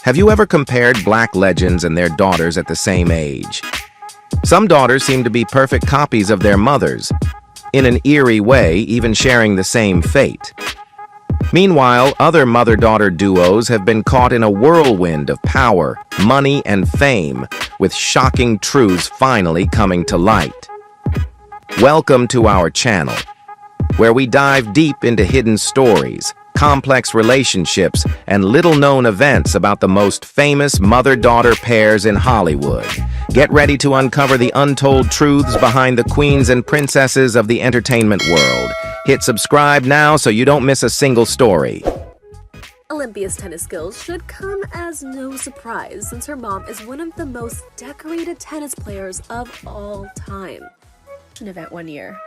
Have you ever compared Black legends and their daughters at the same age? Some daughters seem to be perfect copies of their mothers, in an eerie way, even sharing the same fate. Meanwhile, other mother-daughter duos have been caught in a whirlwind of power, money, and fame, with shocking truths finally coming to light. Welcome to our channel, where we dive deep into hidden stories, complex relationships, and little-known events about the most famous mother-daughter pairs in Hollywood. Get ready to uncover the untold truths behind the queens and princesses of the entertainment world. Hit subscribe now so you don't miss a single story. Olympia's tennis skills should come as no surprise, since her mom is one of the most decorated tennis players of all time. An event one year.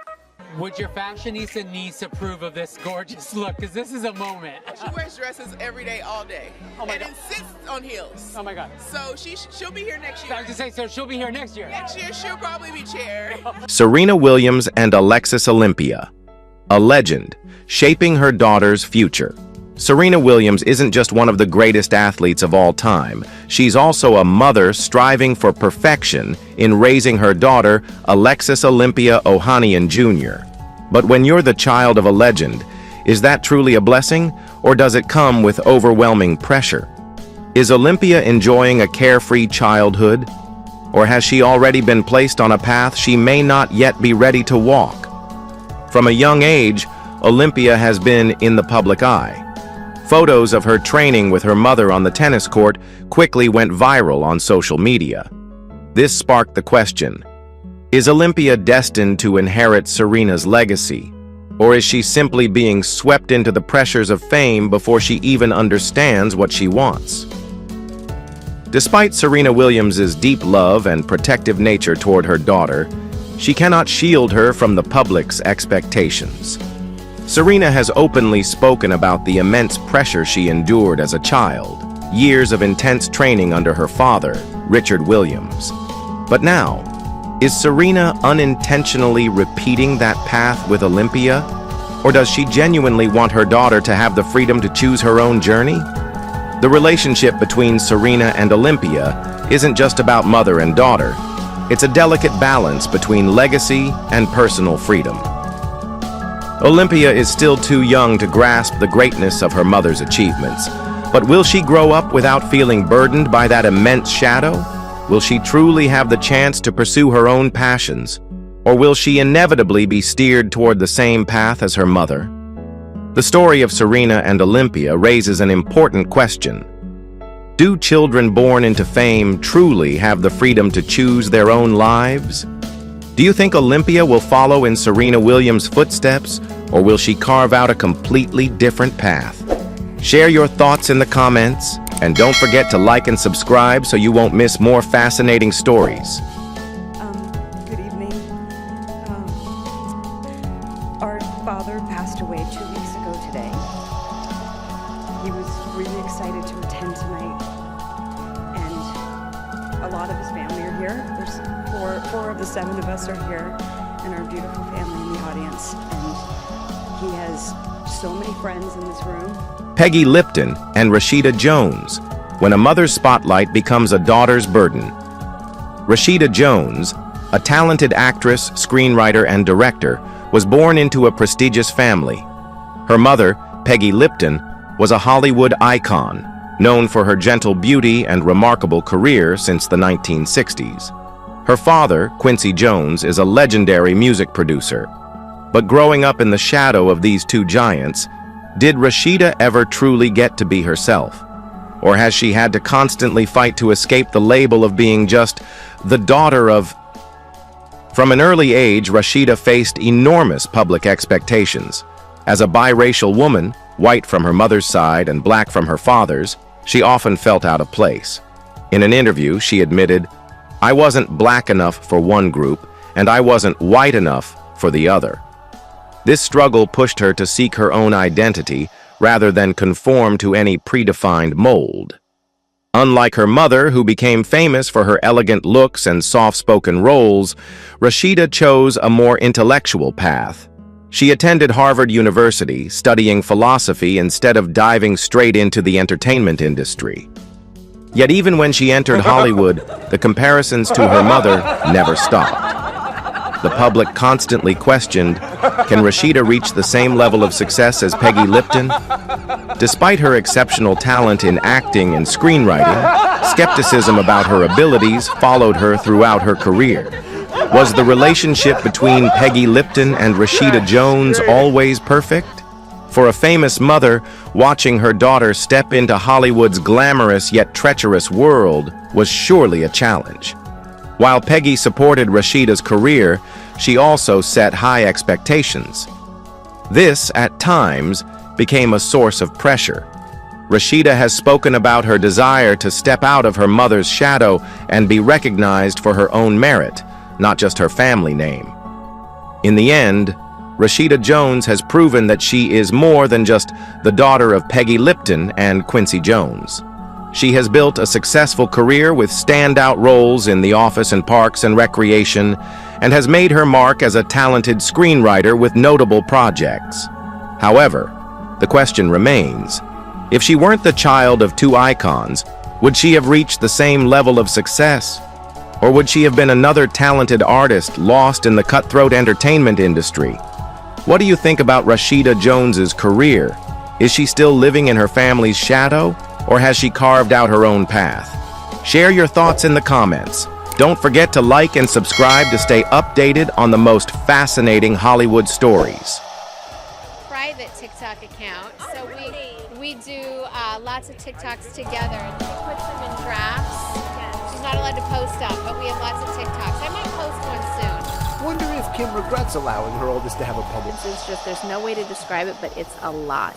Would your fashionista niece approve of this gorgeous look? Because this is a moment. She wears dresses every day, all day. Oh my and God. insists on heels. Oh my God. So she'll be here next year. I was just saying, so she'll be here next year. Next year, she'll probably be chair. Serena Williams and Alexis Olympia, a legend, shaping her daughter's future. Serena Williams isn't just one of the greatest athletes of all time. She's also a mother striving for perfection in raising her daughter, Alexis Olympia Ohanian Jr. But when you're the child of a legend, is that truly a blessing, or does it come with overwhelming pressure? Is Olympia enjoying a carefree childhood, or has she already been placed on a path she may not yet be ready to walk? From a young age, Olympia has been in the public eye. Photos of her training with her mother on the tennis court quickly went viral on social media. This sparked the question, is Olympia destined to inherit Serena's legacy, or is she simply being swept into the pressures of fame before she even understands what she wants? Despite Serena Williams' deep love and protective nature toward her daughter, she cannot shield her from the public's expectations. Serena has openly spoken about the immense pressure she endured as a child, years of intense training under her father, Richard Williams. But now, is Serena unintentionally repeating that path with Olympia? Or does she genuinely want her daughter to have the freedom to choose her own journey? The relationship between Serena and Olympia isn't just about mother and daughter. It's a delicate balance between legacy and personal freedom. Olympia is still too young to grasp the greatness of her mother's achievements. But will she grow up without feeling burdened by that immense shadow? Will she truly have the chance to pursue her own passions? Or will she inevitably be steered toward the same path as her mother? The story of Serena and Olympia raises an important question. Do children born into fame truly have the freedom to choose their own lives? Do you think Olympia will follow in Serena Williams' footsteps, or will she carve out a completely different path? Share your thoughts in the comments, and don't forget to like and subscribe so you won't miss more fascinating stories. Good evening. Our father passed away 2 weeks ago today. He was really excited to attend tonight, and a lot of his family are here. There's four of the 7 of us are here, and our beautiful family in the audience. And he has so many friends in this room. Peggy Lipton and Rashida Jones, when a mother's spotlight becomes a daughter's burden. Rashida Jones, a talented actress, screenwriter, and director, was born into a prestigious family. Her mother, Peggy Lipton, was a Hollywood icon, known for her gentle beauty and remarkable career since the 1960s. Her father, Quincy Jones, is a legendary music producer. But growing up in the shadow of these two giants, did Rashida ever truly get to be herself? Or has she had to constantly fight to escape the label of being just the daughter of... From an early age, Rashida faced enormous public expectations. As a biracial woman, white from her mother's side and black from her father's, she often felt out of place. In an interview, she admitted, "I wasn't black enough for one group, and I wasn't white enough for the other." This struggle pushed her to seek her own identity rather than conform to any predefined mold. Unlike her mother, who became famous for her elegant looks and soft-spoken roles, Rashida chose a more intellectual path. She attended Harvard University, studying philosophy instead of diving straight into the entertainment industry. Yet even when she entered Hollywood, the comparisons to her mother never stopped. The public constantly questioned, can Rashida reach the same level of success as Peggy Lipton? Despite her exceptional talent in acting and screenwriting, skepticism about her abilities followed her throughout her career. Was the relationship between Peggy Lipton and Rashida Jones always perfect? For a famous mother, watching her daughter step into Hollywood's glamorous yet treacherous world was surely a challenge. While Peggy supported Rashida's career, she also set high expectations. This, at times, became a source of pressure. Rashida has spoken about her desire to step out of her mother's shadow and be recognized for her own merit, not just her family name. In the end, Rashida Jones has proven that she is more than just the daughter of Peggy Lipton and Quincy Jones. She has built a successful career with standout roles in The Office and Parks and Recreation, and has made her mark as a talented screenwriter with notable projects. However, the question remains, if she weren't the child of two icons, would she have reached the same level of success? Or would she have been another talented artist lost in the cutthroat entertainment industry? What do you think about Rashida Jones's career? Is she still living in her family's shadow, or has she carved out her own path? Share your thoughts in the comments. Don't forget to like and subscribe to stay updated on the most fascinating Hollywood stories. Private TikTok account, so we do lots of TikToks together. She puts them in drafts. She's not allowed to post them, but we have lots of TikToks. I might post one soon. Wonder if Kim regrets allowing her oldest to have a public. It's just, there's no way to describe it, but it's a lot.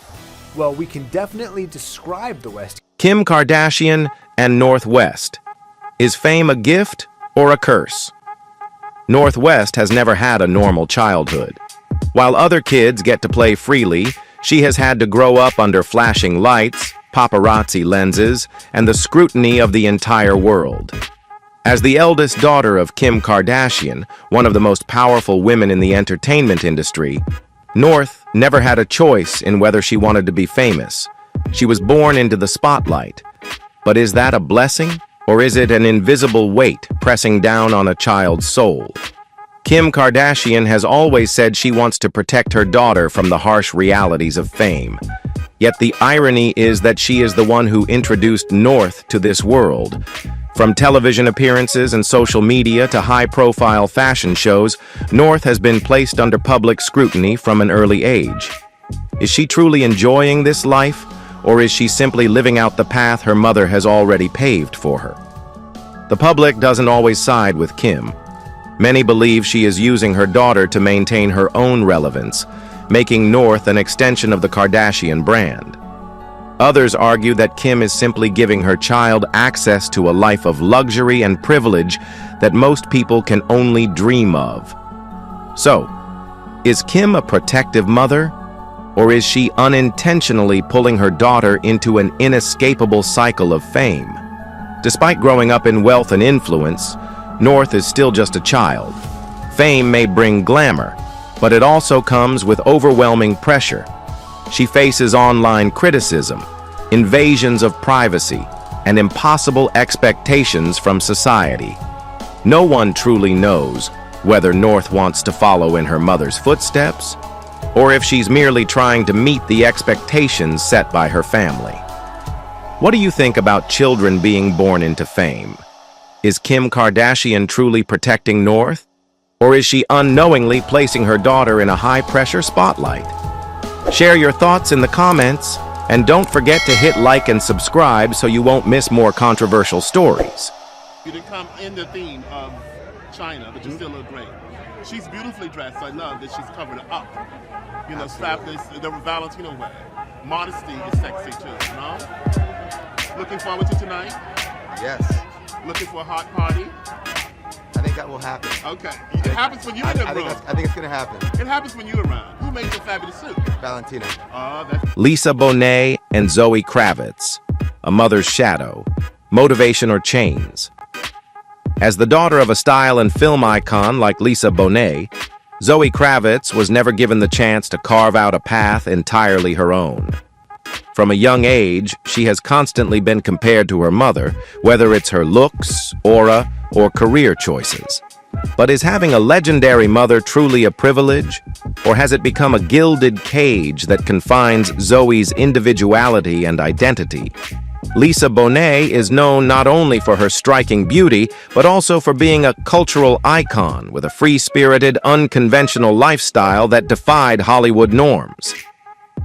Well, we can definitely describe the West. Kim Kardashian and North West. Is fame a gift or a curse? North West has never had a normal childhood. While other kids get to play freely, she has had to grow up under flashing lights, paparazzi lenses, and the scrutiny of the entire world. As the eldest daughter of Kim Kardashian, one of the most powerful women in the entertainment industry, North never had a choice in whether she wanted to be famous. She was born into the spotlight. But is that a blessing, or is it an invisible weight pressing down on a child's soul? Kim Kardashian has always said she wants to protect her daughter from the harsh realities of fame. Yet the irony is that she is the one who introduced North to this world. From television appearances and social media to high-profile fashion shows, North has been placed under public scrutiny from an early age. Is she truly enjoying this life, or is she simply living out the path her mother has already paved for her? The public doesn't always side with Kim. Many believe she is using her daughter to maintain her own relevance, making North an extension of the Kardashian brand. Others argue that Kim is simply giving her child access to a life of luxury and privilege that most people can only dream of. So, is Kim a protective mother, or is she unintentionally pulling her daughter into an inescapable cycle of fame? Despite growing up in wealth and influence, North is still just a child. Fame may bring glamour, but it also comes with overwhelming pressure. She faces online criticism, invasions of privacy, and impossible expectations from society. No one truly knows whether North wants to follow in her mother's footsteps, or if she's merely trying to meet the expectations set by her family. What do you think about children being born into fame? Is Kim Kardashian truly protecting North, or is she unknowingly placing her daughter in a high-pressure spotlight? Share your thoughts in the comments, and don't forget to hit like and subscribe so you won't miss more controversial stories. You didn't come in the theme of China, but you still look great. She's beautifully dressed. I love that she's covered up. You know, strapless, the Valentino way. Modesty is sexy too, you know? Looking forward to tonight? Yes. Looking for a hot party? I think that will happen. Okay. It happens when you're in the room. I think it's going to happen. It happens when you're around. Who made your fabulous suit? Valentino. Lisa Bonet and Zoe Kravitz, a mother's shadow, motivation or chains. As the daughter of a style and film icon like Lisa Bonet, Zoe Kravitz was never given the chance to carve out a path entirely her own. From a young age, she has constantly been compared to her mother, whether it's her looks, aura, or career choices. But is having a legendary mother truly a privilege? Or has it become a gilded cage that confines Zoe's individuality and identity? Lisa Bonet is known not only for her striking beauty, but also for being a cultural icon with a free-spirited, unconventional lifestyle that defied Hollywood norms.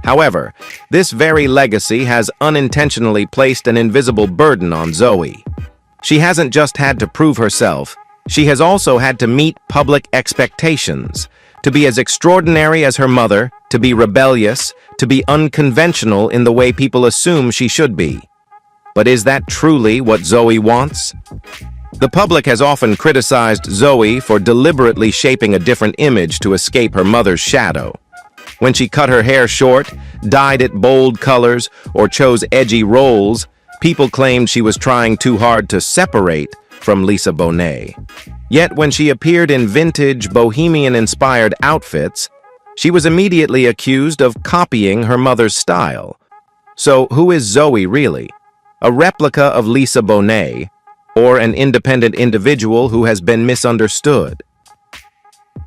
However, this very legacy has unintentionally placed an invisible burden on Zoe. She hasn't just had to prove herself, she has also had to meet public expectations, to be as extraordinary as her mother, to be rebellious, to be unconventional in the way people assume she should be. But is that truly what Zoe wants? The public has often criticized Zoe for deliberately shaping a different image to escape her mother's shadow. When she cut her hair short, dyed it bold colors, or chose edgy roles, people claimed she was trying too hard to separate from Lisa Bonet. Yet when she appeared in vintage, bohemian-inspired outfits, she was immediately accused of copying her mother's style. So who is Zoe really? A replica of Lisa Bonet, or an independent individual who has been misunderstood?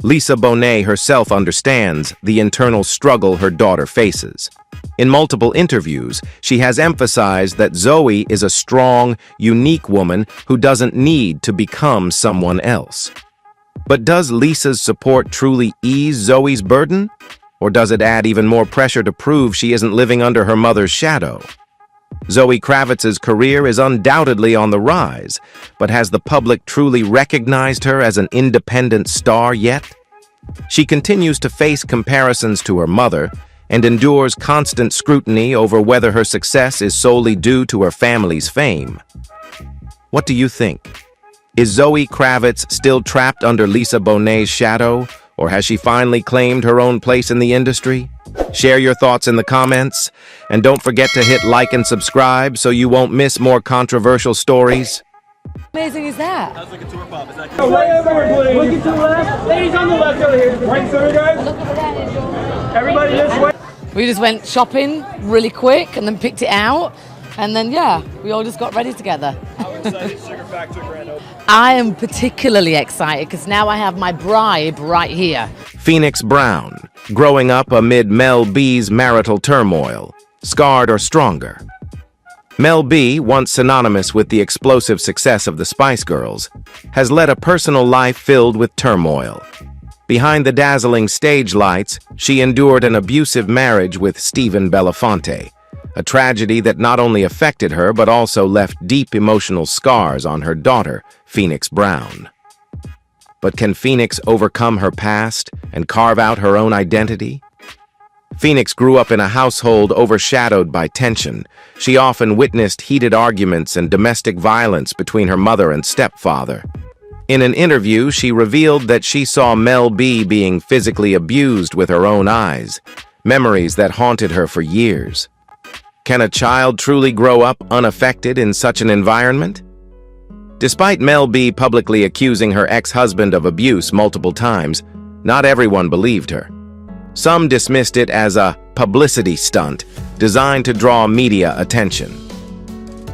Lisa Bonet herself understands the internal struggle her daughter faces. In multiple interviews, she has emphasized that Zoe is a strong, unique woman who doesn't need to become someone else. But does Lisa's support truly ease Zoe's burden? Or does it add even more pressure to prove she isn't living under her mother's shadow? Zoe Kravitz's career is undoubtedly on the rise, but has the public truly recognized her as an independent star yet? She continues to face comparisons to her mother and endures constant scrutiny over whether her success is solely due to her family's fame. What do you think? Is Zoe Kravitz still trapped under Lisa Bonet's shadow, or has she finally claimed her own place in the industry? Share your thoughts in the comments, and don't forget to hit like and subscribe so you won't miss more controversial stories. Amazing is that? That's like a tour pop. Is that way over, please. Looking to the left. Ladies on the left over here. Right center, guys. Look over there. Everybody this way. We just went shopping really quick and then picked it out. And then, yeah, we all just got ready together. How excited Sugar Factory grand opening? I am particularly excited because now I have my bribe right here. Phoenix Brown, growing up amid Mel B's marital turmoil, scarred or stronger. Mel B, once synonymous with the explosive success of the Spice Girls, has led a personal life filled with turmoil. Behind the dazzling stage lights, she endured an abusive marriage with Stephen Belafonte, a tragedy that not only affected her but also left deep emotional scars on her daughter, Phoenix Brown. But can Phoenix overcome her past and carve out her own identity? Phoenix grew up in a household overshadowed by tension. She often witnessed heated arguments and domestic violence between her mother and stepfather. In an interview, she revealed that she saw Mel B being physically abused with her own eyes, memories that haunted her for years. Can a child truly grow up unaffected in such an environment? Despite Mel B publicly accusing her ex-husband of abuse multiple times, not everyone believed her. Some dismissed it as a publicity stunt designed to draw media attention.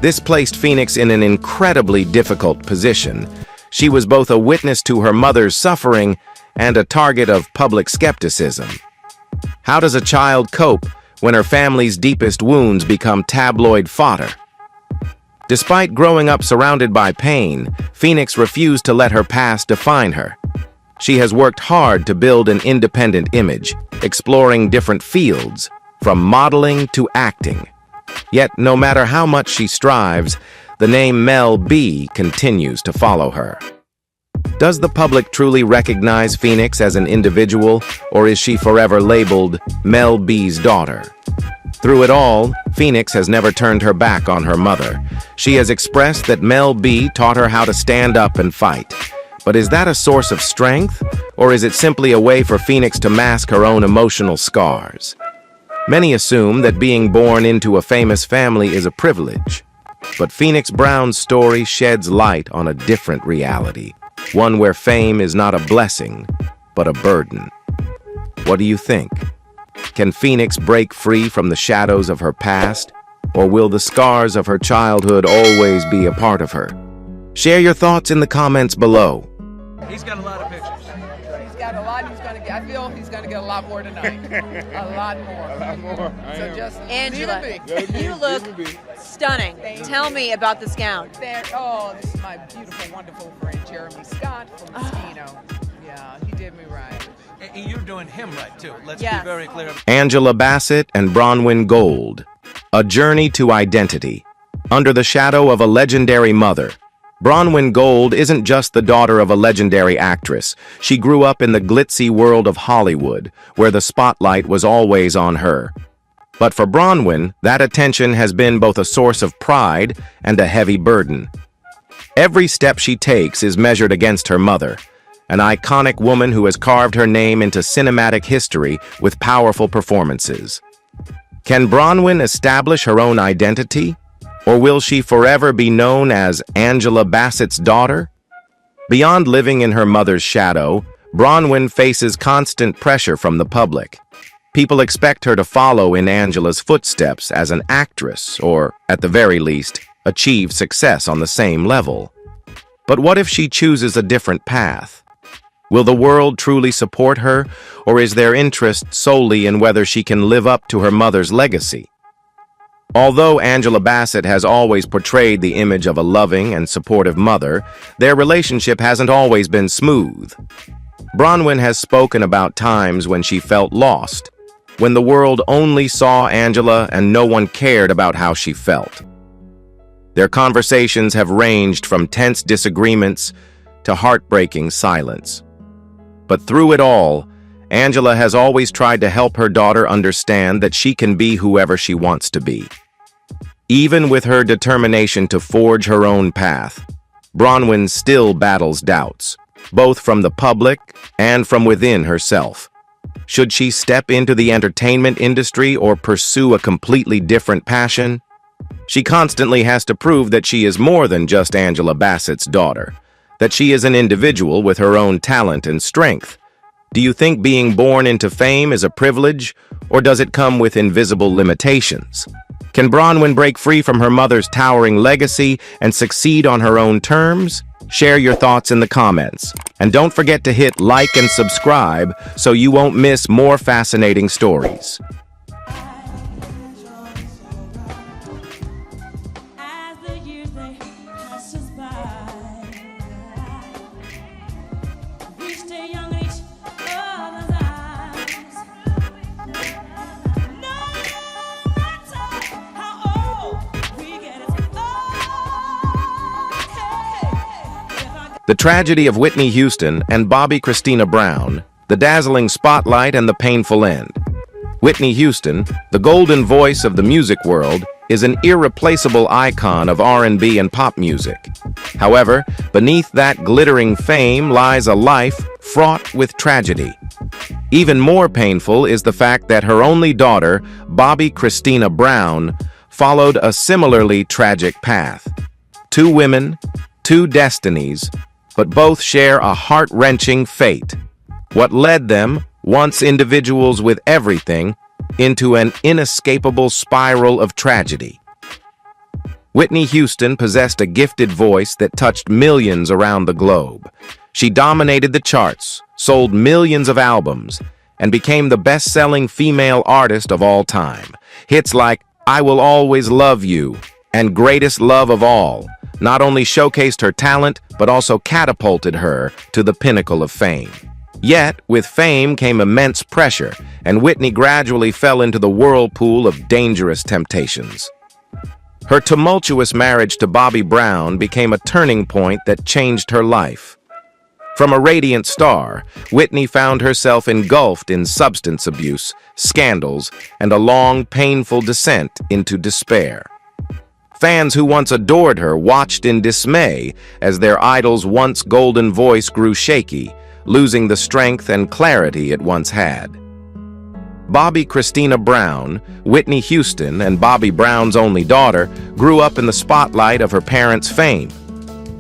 This placed Phoenix in an incredibly difficult position. She was both a witness to her mother's suffering and a target of public skepticism. How does a child cope when her family's deepest wounds become tabloid fodder? Despite growing up surrounded by pain, Phoenix refused to let her past define her. She has worked hard to build an independent image, exploring different fields, from modeling to acting. Yet, no matter how much she strives, the name Mel B continues to follow her. Does the public truly recognize Phoenix as an individual, or is she forever labeled Mel B's daughter? Through it all, Phoenix has never turned her back on her mother. She has expressed that Mel B taught her how to stand up and fight. But is that a source of strength, or is it simply a way for Phoenix to mask her own emotional scars? Many assume that being born into a famous family is a privilege. But Phoenix Brown's story sheds light on a different reality, one where fame is not a blessing, but a burden. What do you think? Can Phoenix break free from the shadows of her past? Or will the scars of her childhood always be a part of her? Share your thoughts in the comments below. He's got a lot of pictures. He's got a lot. I feel he's going to get a lot more tonight. A lot more. A lot more. So just Angela, leave me. you look stunning. Tell me about this gown. This is my beautiful, wonderful friend Jeremy Scott from Moschino. Yeah, he did me right. And you're doing him right, too. Let's Yes. be very clear. Angela Bassett and Bronwyn Gold. A journey to identity. Under the shadow of a legendary mother, Bronwyn Gold isn't just the daughter of a legendary actress. She grew up in the glitzy world of Hollywood, where the spotlight was always on her. But for Bronwyn, that attention has been both a source of pride and a heavy burden. Every step she takes is measured against her mother, an iconic woman who has carved her name into cinematic history with powerful performances. Can Bronwyn establish her own identity? Or will she forever be known as Angela Bassett's daughter? Beyond living in her mother's shadow, Bronwyn faces constant pressure from the public. People expect her to follow in Angela's footsteps as an actress, or, at the very least, achieve success on the same level. But what if she chooses a different path? Will the world truly support her, or is their interest solely in whether she can live up to her mother's legacy? Although Angela Bassett has always portrayed the image of a loving and supportive mother, their relationship hasn't always been smooth. Bronwyn has spoken about times when she felt lost, when the world only saw Angela and no one cared about how she felt. Their conversations have ranged from tense disagreements to heartbreaking silence. But through it all, Angela has always tried to help her daughter understand that she can be whoever she wants to be. Even with her determination to forge her own path, Bronwyn still battles doubts, both from the public and from within herself. Should she step into the entertainment industry or pursue a completely different passion? She constantly has to prove that she is more than just Angela Bassett's daughter, that she is an individual with her own talent and strength. Do you think being born into fame is a privilege, or does it come with invisible limitations? Can Bronwyn break free from her mother's towering legacy and succeed on her own terms? Share your thoughts in the comments. And don't forget to hit like and subscribe so you won't miss more fascinating stories. The tragedy of Whitney Houston and Bobbi Kristina Brown, the dazzling spotlight and the painful end. Whitney Houston, the golden voice of the music world, is an irreplaceable icon of R&B and pop music. However, beneath that glittering fame lies a life fraught with tragedy. Even more painful is the fact that her only daughter, Bobbi Kristina Brown, followed a similarly tragic path. Two women, two destinies, but both share a heart-wrenching fate. What led them, once individuals with everything, into an inescapable spiral of tragedy. Whitney Houston possessed a gifted voice that touched millions around the globe. She dominated the charts, sold millions of albums, and became the best-selling female artist of all time. Hits like I Will Always Love You and Greatest Love of All not only showcased her talent, but also catapulted her to the pinnacle of fame. Yet, with fame came immense pressure, and Whitney gradually fell into the whirlpool of dangerous temptations. Her tumultuous marriage to Bobby Brown became a turning point that changed her life. From a radiant star, Whitney found herself engulfed in substance abuse, scandals, and a long, painful descent into despair. Fans who once adored her watched in dismay as their idol's once golden voice grew shaky, losing the strength and clarity it once had. Bobbi Kristina Brown, Whitney Houston, and Bobby Brown's only daughter, grew up in the spotlight of her parents' fame.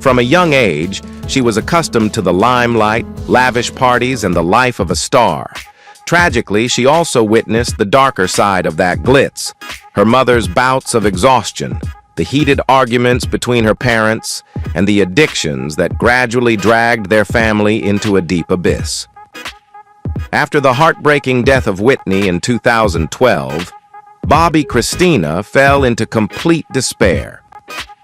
From a young age, she was accustomed to the limelight, lavish parties, and the life of a star. Tragically, she also witnessed the darker side of that glitz, her mother's bouts of exhaustion, the heated arguments between her parents, and the addictions that gradually dragged their family into a deep abyss. After the heartbreaking death of Whitney in 2012, Bobbi Kristina fell into complete despair.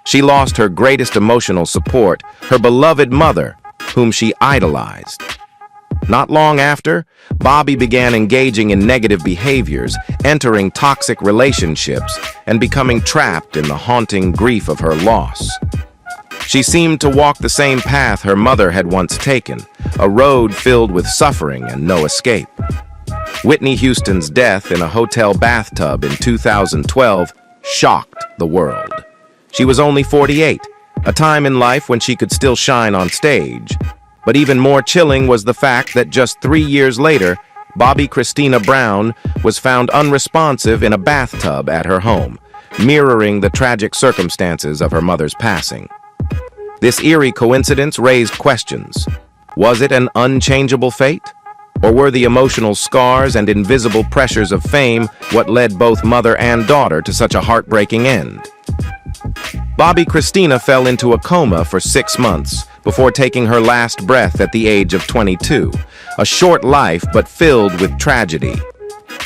She lost her greatest emotional support, her beloved mother, whom she idolized. Not long after, Bobbi began engaging in negative behaviors, entering toxic relationships, and becoming trapped in the haunting grief of her loss. She seemed to walk the same path her mother had once taken, a road filled with suffering and no escape. Whitney Houston's death in a hotel bathtub in 2012 shocked the world. She was only 48, a time in life when she could still shine on stage. But even more chilling was the fact that just 3 years later, Bobbi Kristina Brown was found unresponsive in a bathtub at her home, mirroring the tragic circumstances of her mother's passing. This eerie coincidence raised questions. Was it an unchangeable fate? Or were the emotional scars and invisible pressures of fame what led both mother and daughter to such a heartbreaking end? Bobbi Kristina fell into a coma for 6 months before taking her last breath at the age of 22, a short life but filled with tragedy.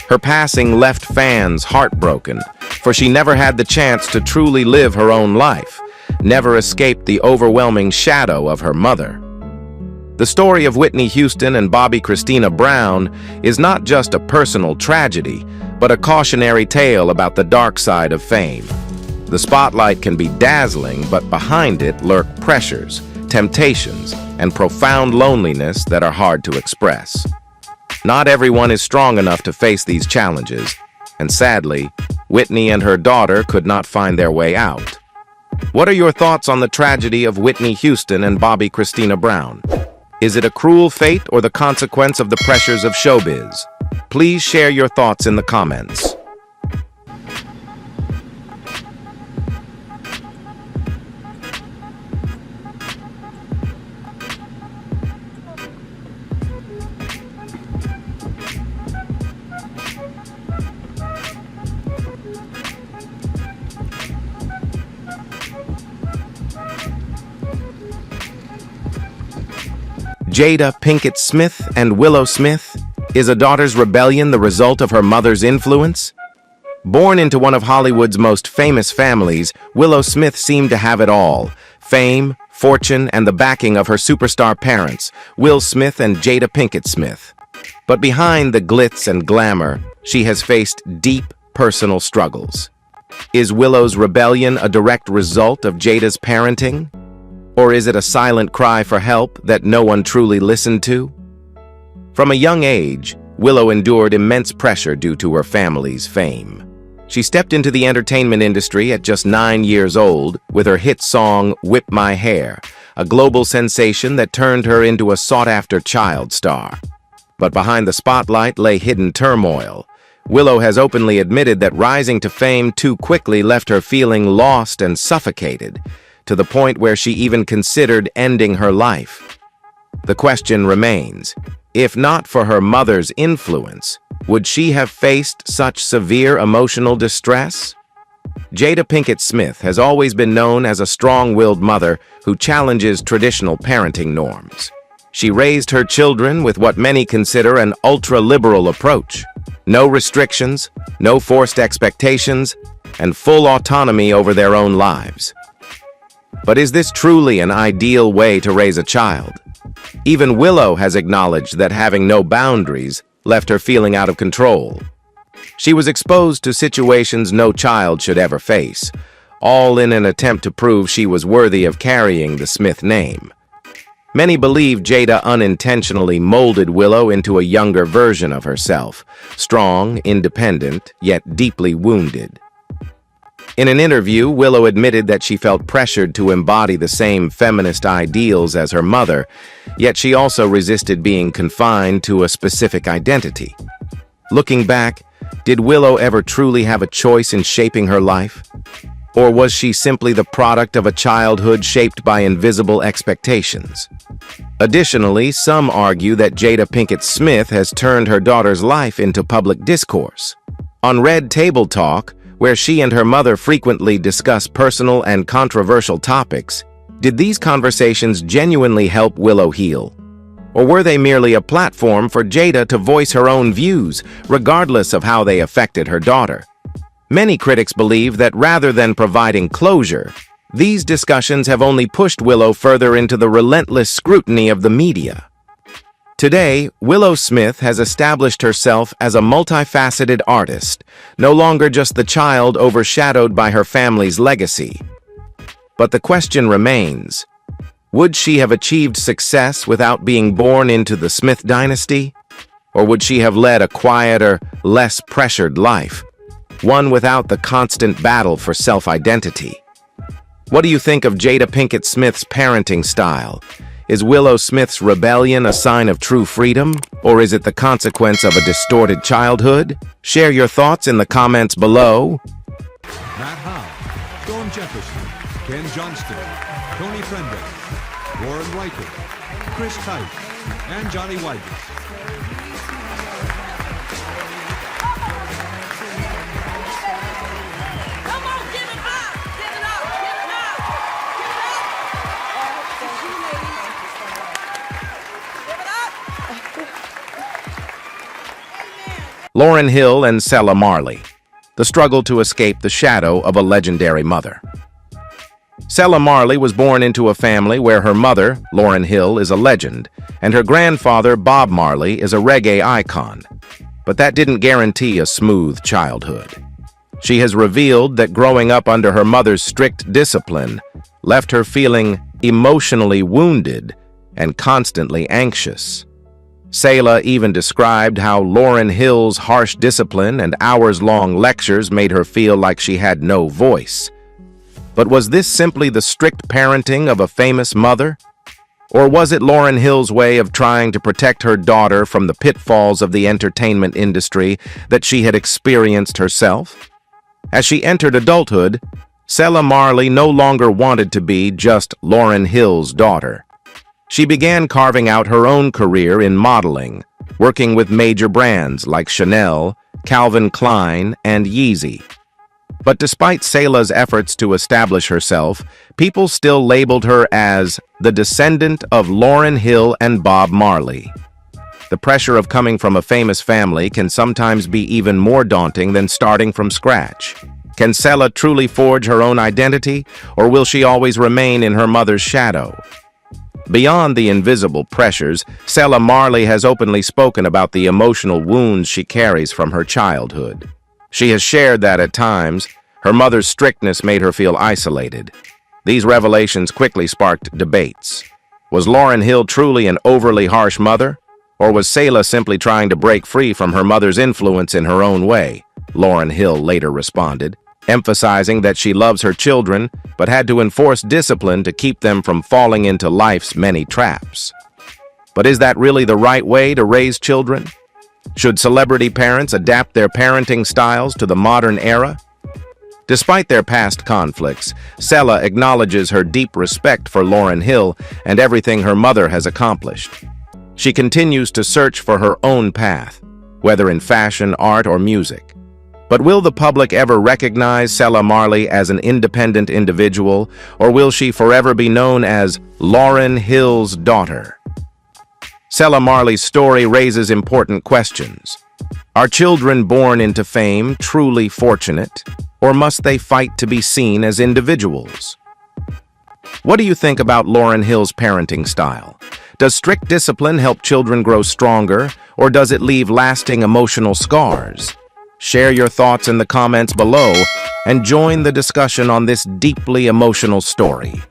Her passing left fans heartbroken, for she never had the chance to truly live her own life, never escaped the overwhelming shadow of her mother. The story of Whitney Houston and Bobbi Kristina Brown is not just a personal tragedy, but a cautionary tale about the dark side of fame. The spotlight can be dazzling, but behind it lurk pressures, temptations, and profound loneliness that are hard to express. Not everyone is strong enough to face these challenges, and sadly, Whitney and her daughter could not find their way out. What are your thoughts on the tragedy of Whitney Houston and Bobbi Kristina Brown? Is it a cruel fate or the consequence of the pressures of showbiz? Please share your thoughts in the comments. Jada Pinkett Smith and Willow Smith? Is a daughter's rebellion the result of her mother's influence? Born into one of Hollywood's most famous families, Willow Smith seemed to have it all: fame, fortune, and the backing of her superstar parents, Will Smith and Jada Pinkett Smith. But behind the glitz and glamour, she has faced deep personal struggles. Is Willow's rebellion a direct result of Jada's parenting? Or is it a silent cry for help that no one truly listened to? From a young age, Willow endured immense pressure due to her family's fame. She stepped into the entertainment industry at just 9 years old with her hit song, Whip My Hair, a global sensation that turned her into a sought-after child star. But behind the spotlight lay hidden turmoil. Willow has openly admitted that rising to fame too quickly left her feeling lost and suffocated, to the point where she even considered ending her life. The question remains, if not for her mother's influence, would she have faced such severe emotional distress? Jada Pinkett Smith has always been known as a strong-willed mother who challenges traditional parenting norms. She raised her children with what many consider an ultra-liberal approach. No restrictions, no forced expectations, and full autonomy over their own lives. But is this truly an ideal way to raise a child? Even Willow has acknowledged that having no boundaries left her feeling out of control. She was exposed to situations no child should ever face, all in an attempt to prove she was worthy of carrying the Smith name. Many believe Jada unintentionally molded Willow into a younger version of herself, strong, independent, yet deeply wounded. In an interview, Willow admitted that she felt pressured to embody the same feminist ideals as her mother, yet she also resisted being confined to a specific identity. Looking back, did Willow ever truly have a choice in shaping her life? Or was she simply the product of a childhood shaped by invisible expectations? Additionally, some argue that Jada Pinkett Smith has turned her daughter's life into public discourse. On Red Table Talk, where she and her mother frequently discuss personal and controversial topics, did these conversations genuinely help Willow heal? Or were they merely a platform for Jada to voice her own views, regardless of how they affected her daughter? Many critics believe that rather than providing closure, these discussions have only pushed Willow further into the relentless scrutiny of the media. Today, Willow Smith has established herself as a multifaceted artist, no longer just the child overshadowed by her family's legacy. But the question remains, would she have achieved success without being born into the Smith dynasty? Or would she have led a quieter, less pressured life, one without the constant battle for self-identity? What do you think of Jada Pinkett Smith's parenting style? Is Willow Smith's rebellion a sign of true freedom, or is it the consequence of a distorted childhood? Share your thoughts in the comments below. Matt Howe, Dawn Jefferson, Ken Johnston, Tony Prendek, Warren Riker, Chris Kite, and Johnny Weigers. Lauryn Hill and Selah Marley, the struggle to escape the shadow of a legendary mother. Selah Marley was born into a family where her mother, Lauryn Hill, is a legend, and her grandfather, Bob Marley, is a reggae icon. But that didn't guarantee a smooth childhood. She has revealed that growing up under her mother's strict discipline left her feeling emotionally wounded and constantly anxious. Selah even described how Lauryn Hill's harsh discipline and hours-long lectures made her feel like she had no voice. But was this simply the strict parenting of a famous mother? Or was it Lauryn Hill's way of trying to protect her daughter from the pitfalls of the entertainment industry that she had experienced herself? As she entered adulthood, Selah Marley no longer wanted to be just Lauryn Hill's daughter. She began carving out her own career in modeling, working with major brands like Chanel, Calvin Klein, and Yeezy. But despite Selah's efforts to establish herself, people still labeled her as the descendant of Lauryn Hill and Bob Marley. The pressure of coming from a famous family can sometimes be even more daunting than starting from scratch. Can Selah truly forge her own identity, or will she always remain in her mother's shadow? Beyond the invisible pressures, Selah Marley has openly spoken about the emotional wounds she carries from her childhood. She has shared that at times, her mother's strictness made her feel isolated. These revelations quickly sparked debates. Was Lauryn Hill truly an overly harsh mother? Or was Selah simply trying to break free from her mother's influence in her own way? Lauryn Hill later responded, emphasizing that she loves her children, but had to enforce discipline to keep them from falling into life's many traps. But is that really the right way to raise children? Should celebrity parents adapt their parenting styles to the modern era? Despite their past conflicts, Selah acknowledges her deep respect for Lauryn Hill and everything her mother has accomplished. She continues to search for her own path, whether in fashion, art, or music. But will the public ever recognize Selah Marley as an independent individual, or will she forever be known as Lauryn Hill's daughter? Selah Marley's story raises important questions. Are children born into fame truly fortunate, or must they fight to be seen as individuals? What do you think about Lauryn Hill's parenting style? Does strict discipline help children grow stronger, or does it leave lasting emotional scars? Share your thoughts in the comments below and join the discussion on this deeply emotional story.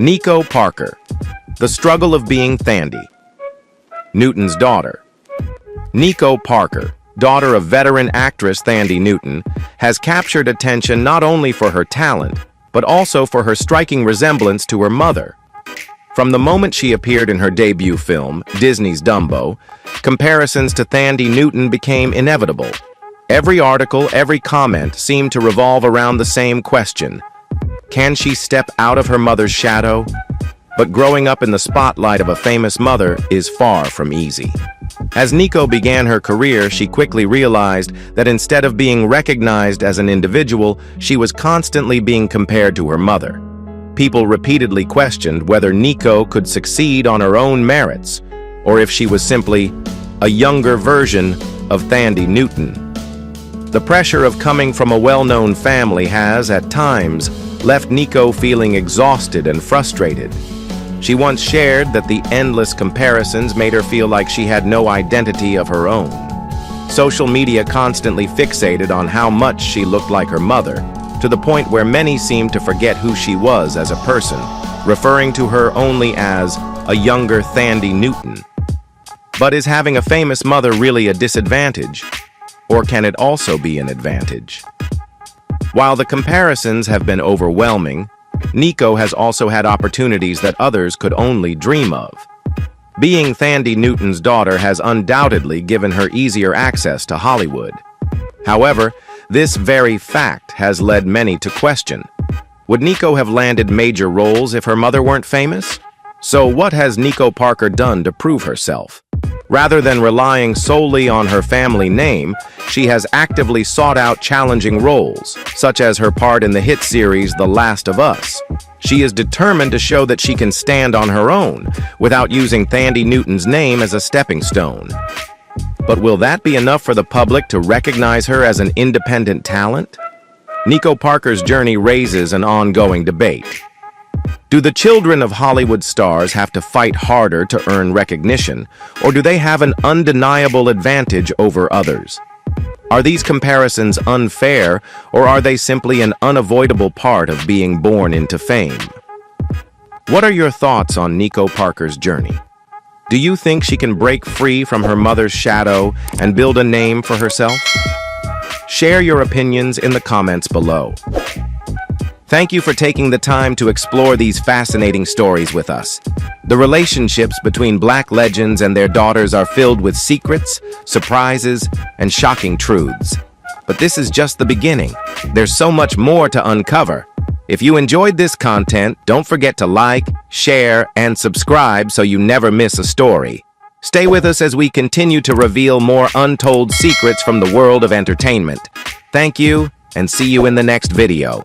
Nico Parker, the struggle of being Thandi. Newton's daughter. Nico Parker, daughter of veteran actress Thandie Newton, has captured attention not only for her talent, but also for her striking resemblance to her mother. From the moment she appeared in her debut film, Disney's Dumbo, comparisons to Thandie Newton became inevitable. Every article, every comment seemed to revolve around the same question: can she step out of her mother's shadow? But growing up in the spotlight of a famous mother is far from easy. As Nico began her career, she quickly realized that instead of being recognized as an individual, she was constantly being compared to her mother. People repeatedly questioned whether Nico could succeed on her own merits, or if she was simply a younger version of Thandie Newton. The pressure of coming from a well-known family has, at times, left Nico feeling exhausted and frustrated. She once shared that the endless comparisons made her feel like she had no identity of her own. Social media constantly fixated on how much she looked like her mother, to the point where many seemed to forget who she was as a person, referring to her only as a younger Thandie Newton. But is having a famous mother really a disadvantage? Or can it also be an advantage? While the comparisons have been overwhelming, Nico has also had opportunities that others could only dream of. Being Thandie Newton's daughter has undoubtedly given her easier access to Hollywood. However, this very fact has led many to question: would Nico have landed major roles if her mother weren't famous? So what has Nico Parker done to prove herself? Rather than relying solely on her family name, she has actively sought out challenging roles, such as her part in the hit series The Last of Us. She is determined to show that she can stand on her own, without using Thandie Newton's name as a stepping stone. But will that be enough for the public to recognize her as an independent talent? Nico Parker's journey raises an ongoing debate. Do the children of Hollywood stars have to fight harder to earn recognition, or do they have an undeniable advantage over others? Are these comparisons unfair, or are they simply an unavoidable part of being born into fame? What are your thoughts on Nico Parker's journey? Do you think she can break free from her mother's shadow and build a name for herself? Share your opinions in the comments below. Thank you for taking the time to explore these fascinating stories with us. The relationships between Black legends and their daughters are filled with secrets, surprises, and shocking truths. But this is just the beginning. There's so much more to uncover. If you enjoyed this content, don't forget to like, share, and subscribe so you never miss a story. Stay with us as we continue to reveal more untold secrets from the world of entertainment. Thank you, and see you in the next video.